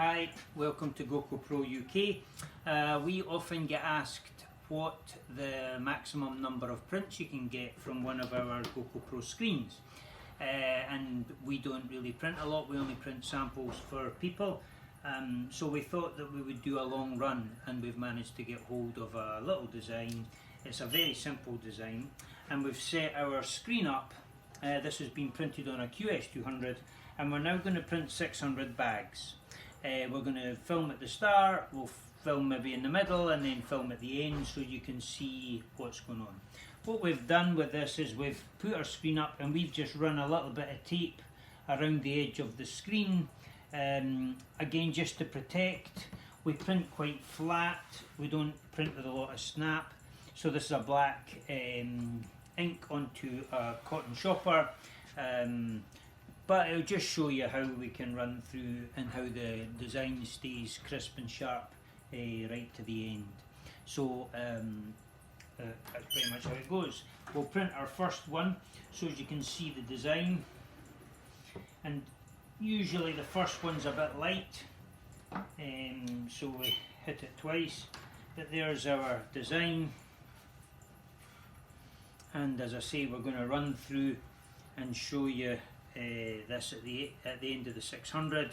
Hi, welcome to GOCCOPRO UK. We often get asked what the maximum number of prints you can get from one of our GOCCOPRO screens. And we don't really print a lot, we only print samples for people. So we thought that we would do a long run, and we've managed to get hold of a little design. It's a very simple design, and we've set our screen up. This has been printed on a QS200, and we're now going to print 600 bags. We're going to film at the start, we'll film maybe in the middle, and then film at the end so you can see what's going on. What we've done with this is we've put our screen up and we've just run a little bit of tape around the edge of the screen, again just to protect. We print quite flat, we don't print with a lot of snap, so this is a black ink onto a cotton shopper. But it'll just show you how we can run through and how the design stays crisp and sharp right to the end. So that's pretty much how it goes. We'll print our first one so as you can see the design, and usually the first one's a bit light, so we hit it twice. But there's our design, and as I say, we're going to run through and show you this at the end of the 600,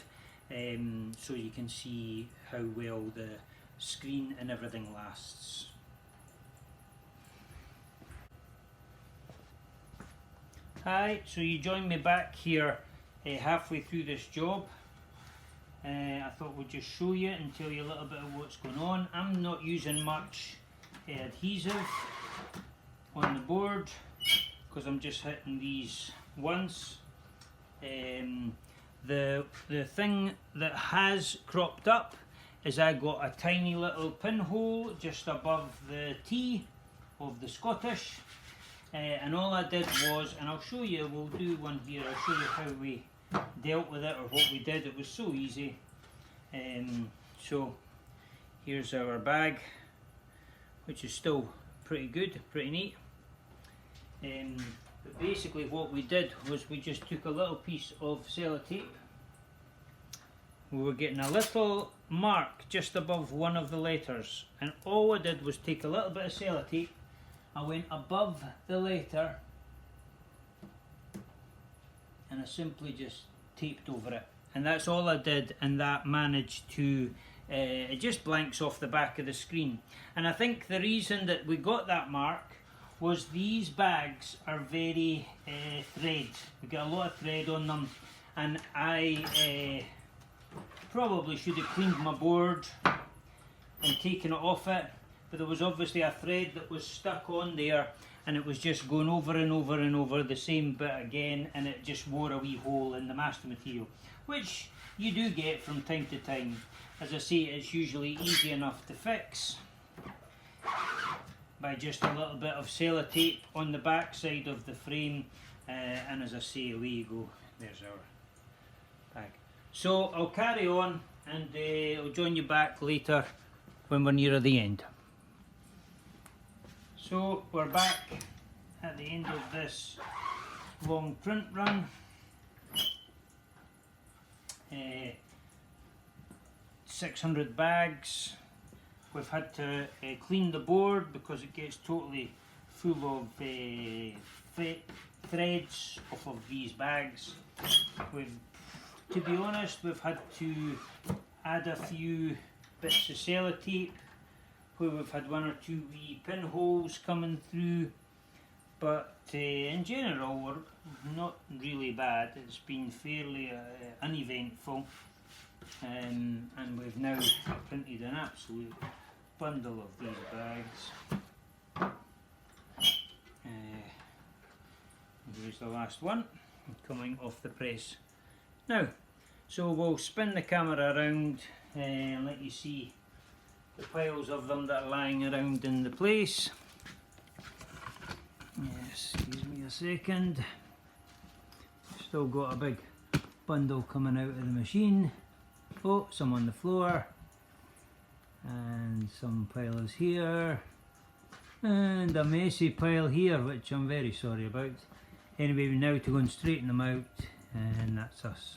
so you can see how well the screen and everything lasts. Hi, so you join me back here halfway through this job. I thought we'd just show you and tell you a little bit of what's going on. I'm not using much adhesive on the board because I'm just hitting these once. The thing that has cropped up is I got a tiny little pinhole just above the T of the Scottish, and all I did was, and I'll show you, we'll do one here, I'll show you how we dealt with it or what we did. It was so easy. So here's our bag, which is still pretty good, pretty neat. But basically what we did was we just took a little piece of sellotape. We were getting a little mark just above one of the letters, and all I did was take a little bit of sellotape, I went above the letter, and I simply just taped over it. And that's all I did, and that managed to, it just blanks off the back of the screen. And I think the reason that we got that mark was these bags are very thread. We get a lot of thread on them, and I probably should have cleaned my board and taken it off it, but there was obviously a thread that was stuck on there, and it was just going over and over and over the same bit again, and it just wore a wee hole in the master material, which you do get from time to time. As I say, it's usually easy enough to fix by just a little bit of sellotape on the back side of the frame, and as I say, away you go. There's our bag. So I'll carry on, and I'll join you back later when we're nearer the end. So we're back at the end of this long print run. 600 bags. We've had to clean the board because it gets totally full of threads off of these bags. To be honest, we've had to add a few bits of sellotape where we've had one or two wee pinholes coming through, but in general we're not really bad. It's been fairly uneventful, and we've now printed an absolute bundle of these bags. Here's the last one coming off the press now. So we'll spin the camera around and let you see the piles of them that are lying around in the place. Yes, excuse me a second. Still got a big bundle coming out of the machine. Oh, some on the floor, and some piles here, and a messy pile here, which I'm very sorry about. Anyway, we're now to go and straighten them out, and that's us.